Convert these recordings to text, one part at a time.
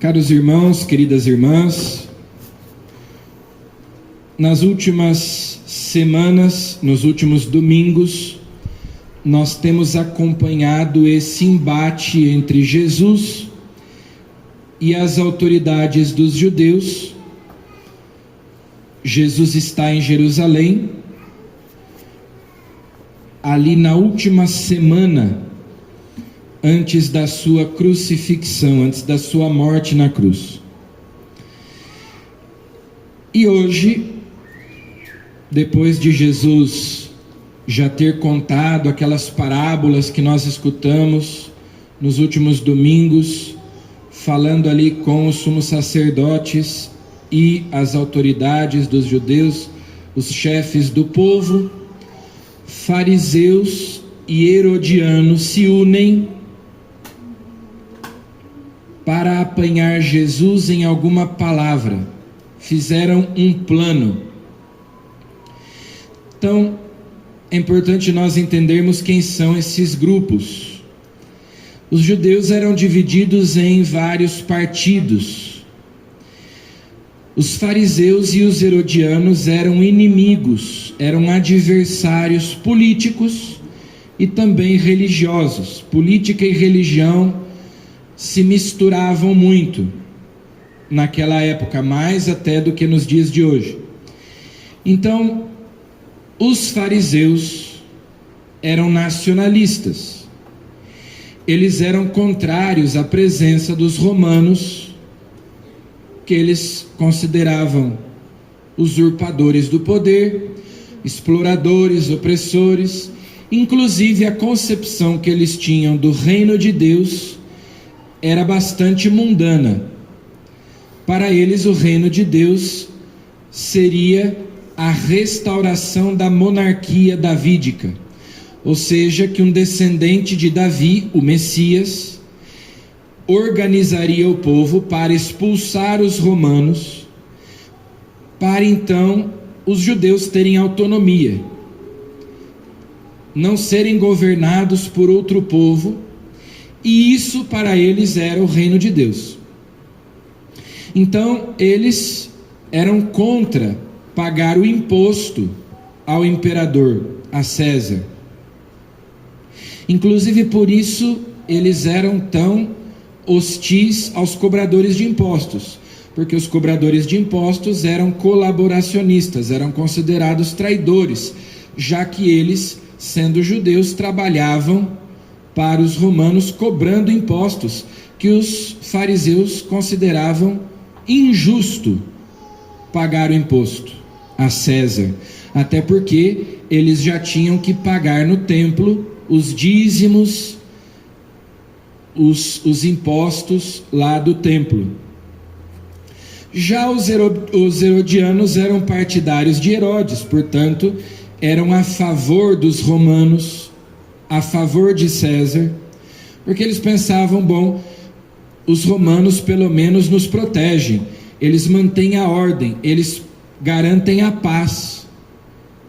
Caros irmãos, queridas irmãs, nas últimas semanas, nos últimos domingos, nós temos acompanhado esse embate entre Jesus e as autoridades dos judeus. Jesus está em Jerusalém, ali na última semana antes da sua crucifixão, antes da sua morte na cruz. E hoje, depois de Jesus já ter contado aquelas parábolas que nós escutamos nos últimos domingos, falando ali com os sumos sacerdotes e as autoridades dos judeus, os chefes do povo, fariseus e herodianos se unem para apanhar Jesus em alguma palavra. Fizeram um plano. Então, é importante nós entendermos quem são esses grupos. Os judeus eram divididos em vários partidos. Os fariseus e os herodianos eram inimigos, eram adversários políticos e também religiosos. Política e religião se misturavam muito naquela época, mais até do que nos dias de hoje. Então, os fariseus eram nacionalistas. Eles eram contrários à presença dos romanos, que eles consideravam usurpadores do poder, exploradores, opressores. Inclusive, a concepção que eles tinham do reino de Deus era bastante mundana. Para eles, o reino de Deus seria a restauração da monarquia davídica, ou seja, que um descendente de Davi, o Messias, organizaria o povo para expulsar os romanos, para então os judeus terem autonomia, não serem governados por outro povo, e isso para eles era o reino de Deus. Então eles eram contra pagar o imposto ao imperador, a César. Inclusive por isso eles eram tão hostis aos cobradores de impostos, porque os cobradores de impostos eram colaboracionistas, eram considerados traidores, já que eles, sendo judeus, trabalhavam para os romanos cobrando impostos que os fariseus consideravam injusto pagar o imposto a César, até porque eles já tinham que pagar no templo os dízimos, os impostos lá do templo. Já os herodianos eram partidários de Herodes, portanto, eram a favor dos romanos, a favor de César, porque eles pensavam, bom, os romanos pelo menos nos protegem, eles mantêm a ordem, eles garantem a paz.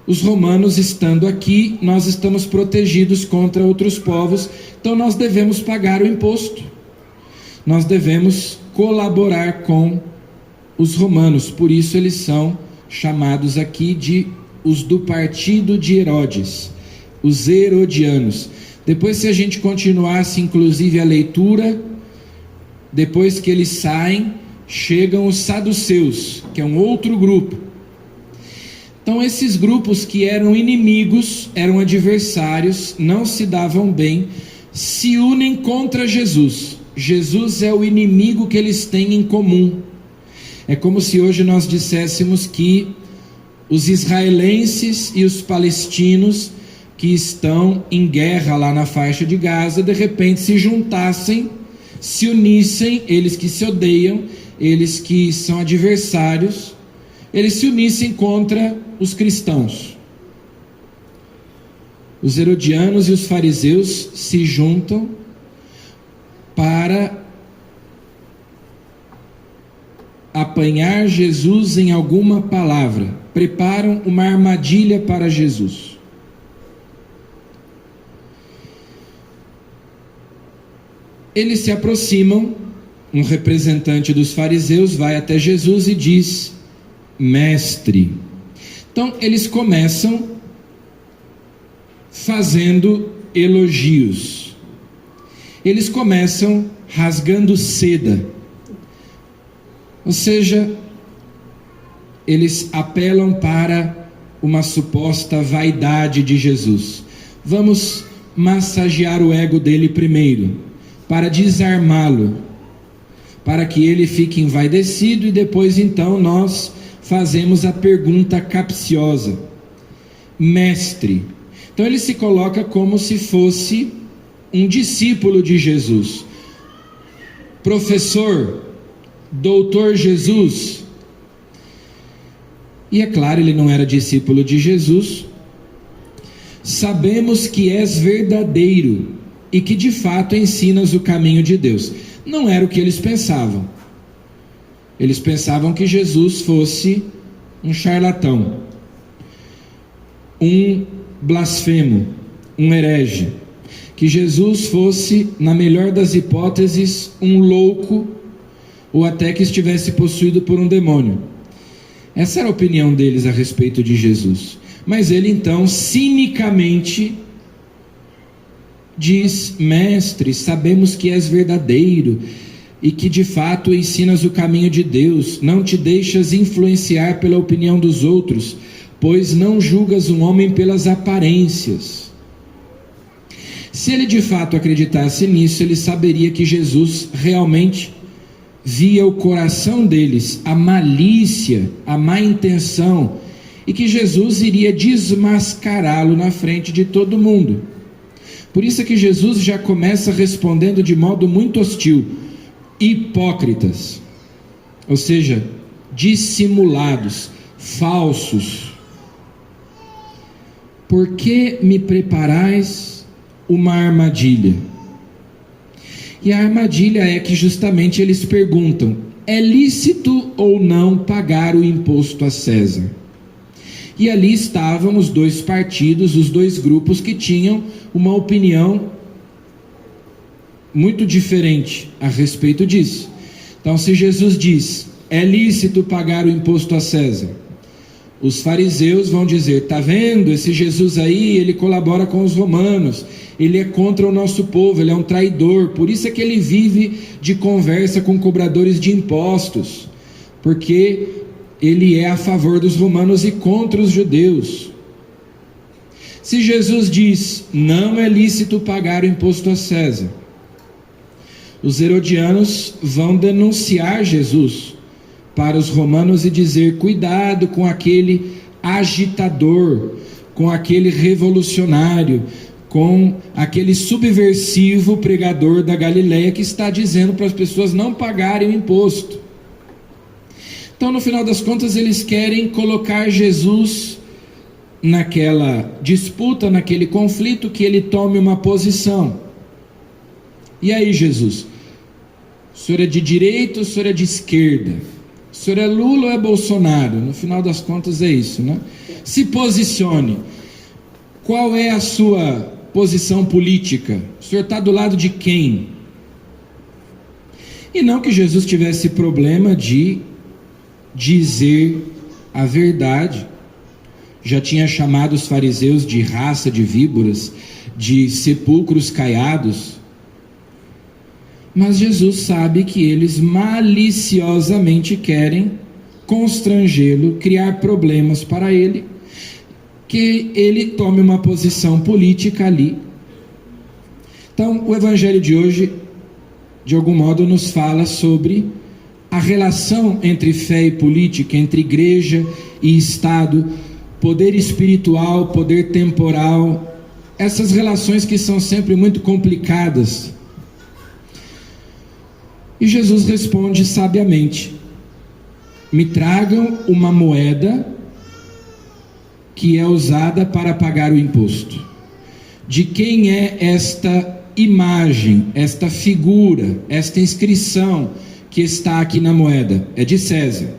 Os romanos estando aqui, nós estamos protegidos contra outros povos, então nós devemos pagar o imposto, nós devemos colaborar com os romanos. Por isso eles são chamados aqui de os do partido de Herodes, os herodianos. Depois, se a gente continuasse inclusive a leitura, depois que eles saem, chegam os saduceus, que é um outro grupo. Então esses grupos que eram inimigos, eram adversários, não se davam bem, se unem contra Jesus. Jesus é o inimigo que eles têm em comum. É como se hoje nós disséssemos que os israelenses e os palestinos que estão em guerra lá na faixa de Gaza, de repente se juntassem, se unissem, eles que se odeiam, eles que são adversários, eles se unissem contra os cristãos. Os herodianos e os fariseus se juntam para apanhar Jesus em alguma palavra, preparam uma armadilha para Jesus. Eles se aproximam um representante dos fariseus vai até Jesus e diz: mestre. Então eles começam fazendo elogios, eles começam rasgando seda, ou seja, eles apelam para uma suposta vaidade de Jesus. Vamos massagear o ego dele primeiro, para desarmá-lo, para que ele fique envaidecido, e depois então nós fazemos a pergunta capciosa: mestre. Então ele se coloca como se fosse um discípulo de Jesus. Professor, doutor Jesus. E é claro, ele não era discípulo de Jesus. Sabemos que és verdadeiro e que de fato ensinas o caminho de Deus. Não era o que eles pensavam. Eles pensavam que Jesus fosse um charlatão, um blasfemo, um herege, que Jesus fosse, na melhor das hipóteses, um louco, ou até que estivesse possuído por um demônio. Essa era a opinião deles a respeito de Jesus. Mas ele então, cinicamente, diz: mestre, sabemos que és verdadeiro e que de fato ensinas o caminho de Deus, não te deixas influenciar pela opinião dos outros, pois não julgas um homem pelas aparências. Se ele de fato acreditasse nisso, ele saberia que Jesus realmente via o coração deles, a malícia, a má intenção, e que Jesus iria desmascará-lo na frente de todo mundo. Por isso é que Jesus já começa respondendo de modo muito hostil: hipócritas, ou seja, dissimulados, falsos. Por que me preparais uma armadilha? E a armadilha é que justamente eles perguntam: é lícito ou não pagar o imposto a César? E ali estavam os dois partidos, os dois grupos que tinham uma opinião muito diferente a respeito disso. Então, se Jesus diz: é lícito pagar o imposto a César, os fariseus vão dizer: está vendo, esse Jesus aí, ele colabora com os romanos, ele é contra o nosso povo, ele é um traidor, por isso é que ele vive de conversa com cobradores de impostos, porque ele é a favor dos romanos e contra os judeus. Se Jesus diz: não é lícito pagar o imposto a César, os herodianos vão denunciar Jesus para os romanos e dizer: cuidado com aquele agitador, com aquele revolucionário, com aquele subversivo pregador da Galileia que está dizendo para as pessoas não pagarem o imposto. Então, no final das contas, eles querem colocar Jesus naquela disputa, naquele conflito, que ele tome uma posição. E aí, Jesus, o senhor é de direita ou o senhor é de esquerda? O senhor é Lula ou é Bolsonaro? No final das contas é isso, né? Se posicione. Qual é a sua posição política? O senhor está do lado de quem? E não que Jesus tivesse problema de dizer a verdade. Já tinha chamado os fariseus de raça de víboras, de sepulcros caiados. Mas Jesus sabe que eles maliciosamente querem constrangê-lo, criar problemas para ele, que ele tome uma posição política ali. Então, o evangelho de hoje, de algum modo, nos fala sobre a relação entre fé e política, entre igreja e Estado, poder espiritual, poder temporal, essas relações que são sempre muito complicadas. E Jesus responde sabiamente: me tragam uma moeda que é usada para pagar o imposto. De quem é esta imagem, esta figura, esta inscrição que está aqui na moeda? É de César.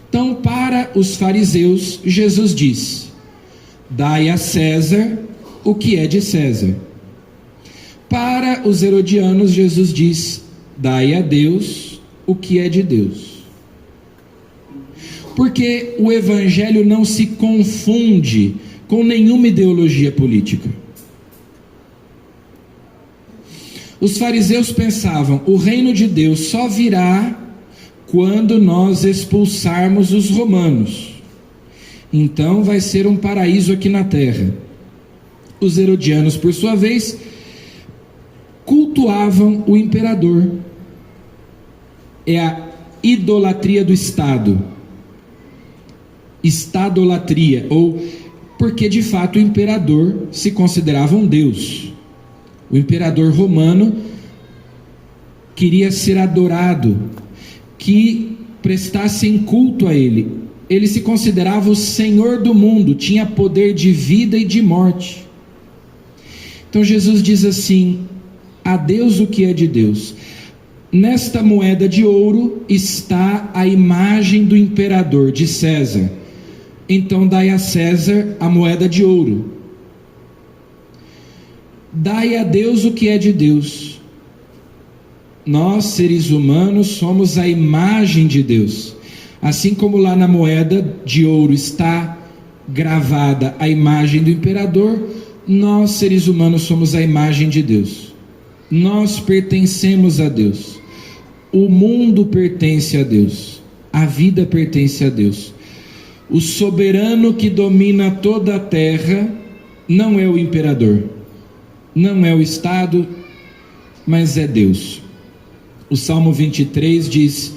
Então, para os fariseus, Jesus diz: dai a César o que é de César. Para os herodianos, Jesus diz: Dai a Deus o que é de Deus. Porque o Evangelho não se confunde com nenhuma ideologia política. Os fariseus pensavam: o reino de Deus só virá quando nós expulsarmos os romanos. Então vai ser um paraíso aqui na terra. Os herodianos, por sua vez, cultuavam o imperador. É a idolatria do Estado. Estadolatria, ou porque de fato o imperador se considerava um deus. O imperador romano queria ser adorado, que prestassem culto a ele. Ele se considerava o senhor do mundo, tinha poder de vida e de morte. Então Jesus diz assim: a Deus o que é de Deus. Nesta moeda de ouro está a imagem do imperador, de César. Então dai a César a moeda de ouro. Dai a Deus o que é de Deus. Nós, seres humanos, somos a imagem de Deus. Assim como lá na moeda de ouro está gravada a imagem do imperador, nós, seres humanos, somos a imagem de Deus. Nós pertencemos a Deus. O mundo pertence a Deus. A vida pertence a Deus. O soberano que domina toda a terra não é o imperador, não é o Estado, mas é Deus. O Salmo 23 diz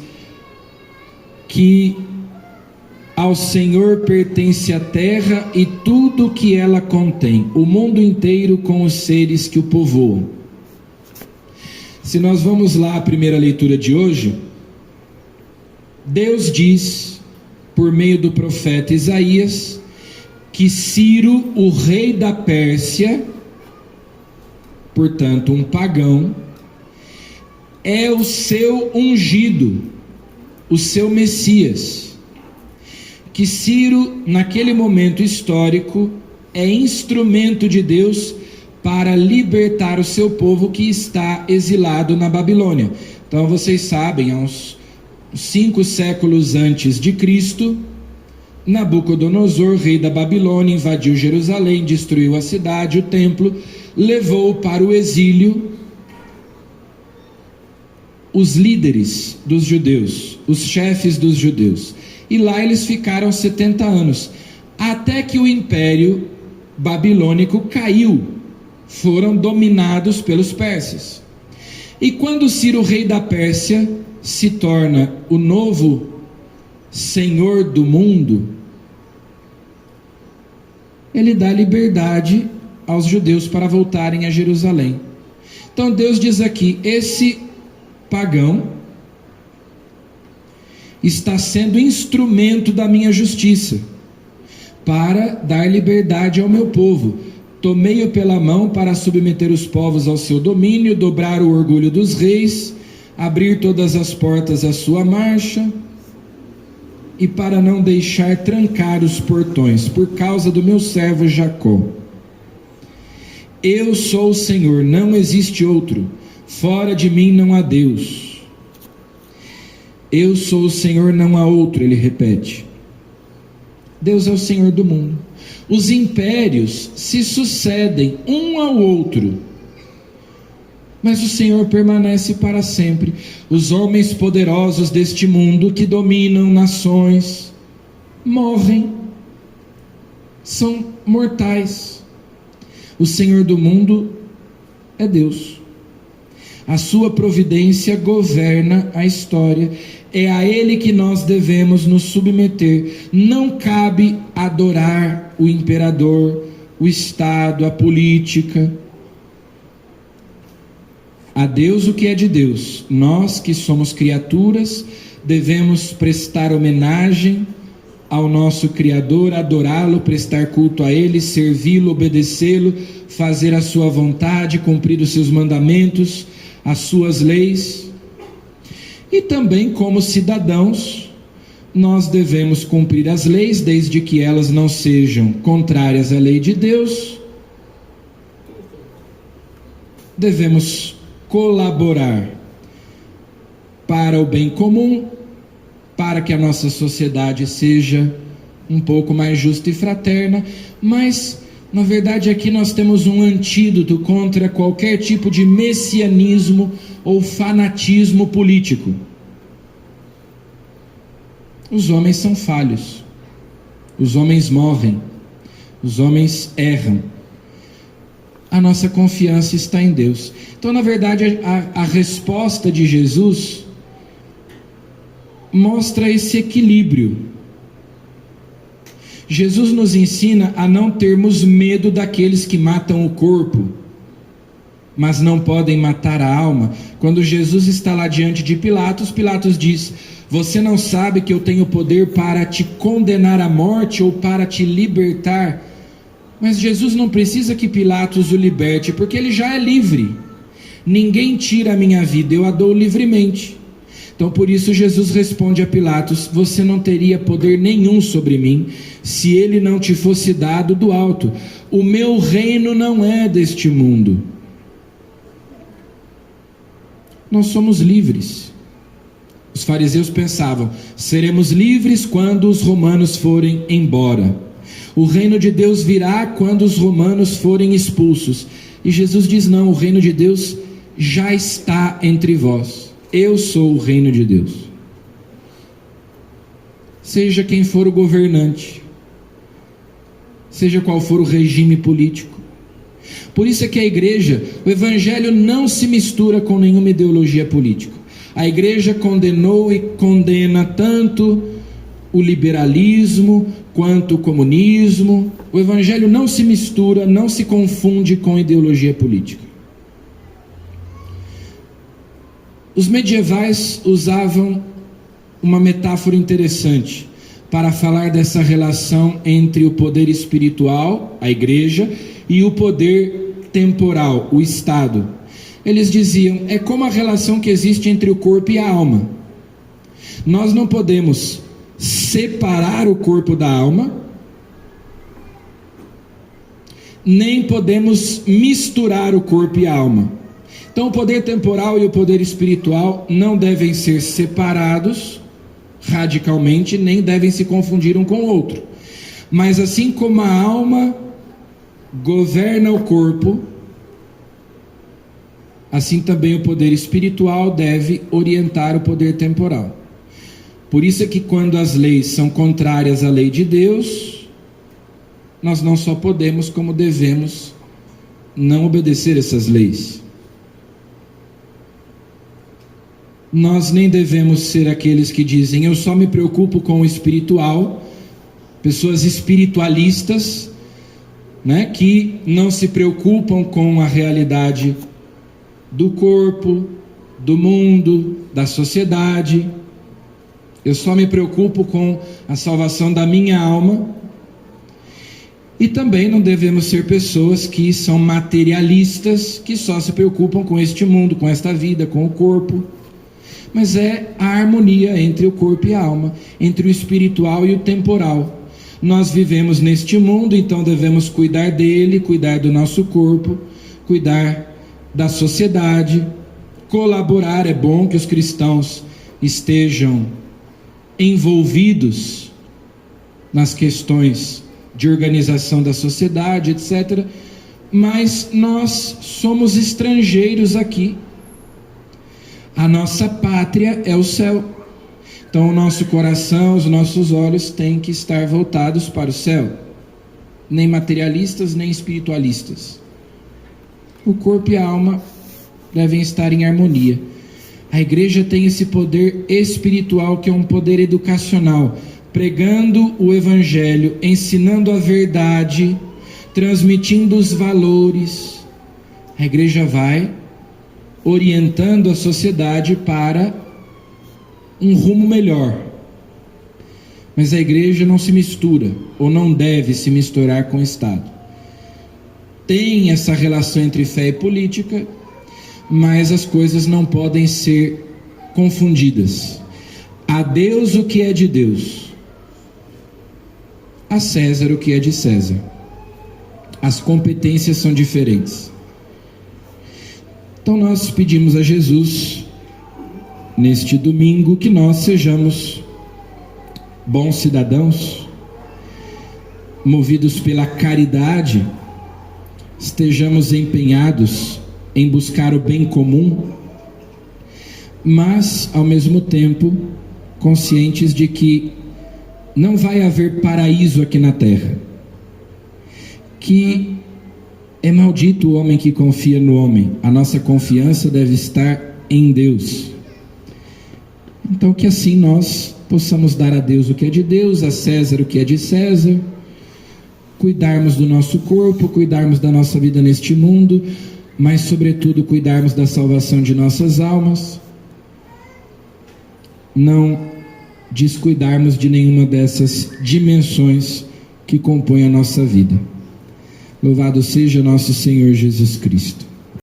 que ao Senhor pertence a terra e tudo que ela contém, o mundo inteiro com os seres que o povoam. Se nós vamos lá à primeira leitura de hoje, Deus diz, por meio do profeta Isaías, que Ciro, o rei da Pérsia, portanto um pagão, é o seu ungido, o seu Messias. Que Ciro, naquele momento histórico, é instrumento de Deus para libertar o seu povo que está exilado na Babilônia. Então vocês sabem, há uns 5 séculos antes de Cristo, Nabucodonosor, rei da Babilônia, invadiu Jerusalém, destruiu a cidade, o templo, levou para o exílio os líderes dos judeus, os chefes dos judeus, e lá eles ficaram 70 anos, até que o império babilônico caiu, foram dominados pelos persas. E quando Ciro, rei da Pérsia, se torna o novo senhor do mundo, ele dá liberdade aos judeus para voltarem a Jerusalém. Então Deus diz aqui: esse pagão está sendo instrumento da minha justiça para dar liberdade ao meu povo. Tomei-o pela mão para submeter os povos ao seu domínio, dobrar o orgulho dos reis, abrir todas as portas à sua marcha, e para não deixar trancar os portões, por causa do meu servo Jacó. Eu sou o Senhor, não existe outro, fora de mim não há Deus. Eu sou o Senhor, não há outro, ele repete. Deus é o Senhor do mundo. Os impérios se sucedem um ao outro, mas o Senhor permanece para sempre. Os homens poderosos deste mundo que dominam nações morrem, são mortais. O Senhor do mundo é Deus. A sua providência governa a história. É a Ele que nós devemos nos submeter. Não cabe adorar o imperador, o Estado, a política. A Deus o que é de Deus. Nós que somos criaturas devemos prestar homenagem ao nosso Criador, adorá-lo, prestar culto a Ele, servi-lo, obedecê-lo, fazer a sua vontade, cumprir os seus mandamentos, as suas leis. E também, como cidadãos, nós devemos cumprir as leis, desde que elas não sejam contrárias à lei de Deus. Devemos colaborar para o bem comum, para que a nossa sociedade seja um pouco mais justa e fraterna, mas na verdade aqui nós temos um antídoto contra qualquer tipo de messianismo ou fanatismo político. Os homens são falhos, os homens morrem, os homens erram. A nossa confiança está em Deus. Então, na verdade, a resposta de Jesus mostra esse equilíbrio. Jesus nos ensina a não termos medo daqueles que matam o corpo, mas não podem matar a alma. Quando Jesus está lá diante de Pilatos, Pilatos diz: você não sabe que eu tenho poder para te condenar à morte ou para te libertar? Mas Jesus não precisa que Pilatos o liberte, porque ele já é livre. Ninguém tira a minha vida, eu a dou livremente. Então por isso Jesus responde a Pilatos: você não teria poder nenhum sobre mim, se ele não te fosse dado do alto. O meu reino não é deste mundo. Nós somos livres. Os fariseus pensavam: seremos livres quando os romanos forem embora. O reino de Deus virá quando os romanos forem expulsos. E Jesus diz: não, o reino de Deus já está entre vós. Eu sou o reino de Deus. Seja quem for o governante, seja qual for o regime político. Por isso é que a igreja, o evangelho não se mistura com nenhuma ideologia política. A igreja condenou e condena tanto o liberalismo quanto o comunismo. O evangelho não se mistura, não se confunde com ideologia política. Os medievais usavam uma metáfora interessante para falar dessa relação entre o poder espiritual, a igreja, e o poder temporal, o Estado. Eles diziam: é como a relação que existe entre o corpo e a alma. Nós não podemos separar o corpo da alma, nem podemos misturar o corpo e a alma. Então o poder temporal e o poder espiritual não devem ser separados radicalmente, nem devem se confundir um com o outro. Mas assim como a alma governa o corpo, assim também o poder espiritual deve orientar o poder temporal. Por isso é que quando as leis são contrárias à lei de Deus, nós não só podemos, como devemos não obedecer essas leis. Nós nem devemos ser aqueles que dizem: eu só me preocupo com o espiritual, pessoas espiritualistas, né, que não se preocupam com a realidade do corpo, do mundo, da sociedade. Eu só me preocupo com a salvação da minha alma. E também não devemos ser pessoas que são materialistas, que só se preocupam com este mundo, com esta vida, com o corpo. Mas é a harmonia entre o corpo e a alma, entre o espiritual e o temporal. Nós vivemos neste mundo, então devemos cuidar dele, cuidar do nosso corpo, cuidar da sociedade, colaborar. É bom que os cristãos estejam envolvidos nas questões de organização da sociedade, etc. Mas nós somos estrangeiros aqui. A nossa pátria é o céu. Então o nosso coração, os nossos olhos têm que estar voltados para o céu. Nem materialistas, nem espiritualistas. O corpo e a alma devem estar em harmonia. A igreja tem esse poder espiritual, que é um poder educacional, pregando o evangelho, ensinando a verdade, transmitindo os valores. A igreja vai orientando a sociedade para um rumo melhor. Mas a igreja não se mistura, ou não deve se misturar com o Estado. Tem essa relação entre fé e política, mas as coisas não podem ser confundidas. A Deus o que é de Deus, a César o que é de César. As competências são diferentes. Então nós pedimos a Jesus neste domingo, que nós sejamos bons cidadãos, movidos pela caridade, estejamos empenhados em buscar o bem comum, mas, ao mesmo tempo, conscientes de que não vai haver paraíso aqui na terra, que é maldito o homem que confia no homem. A nossa confiança deve estar em Deus. Então, que assim nós possamos dar a Deus o que é de Deus, a César o que é de César, cuidarmos do nosso corpo, cuidarmos da nossa vida neste mundo, mas sobretudo cuidarmos da salvação de nossas almas, não descuidarmos de nenhuma dessas dimensões que compõem a nossa vida. Louvado seja nosso Senhor Jesus Cristo.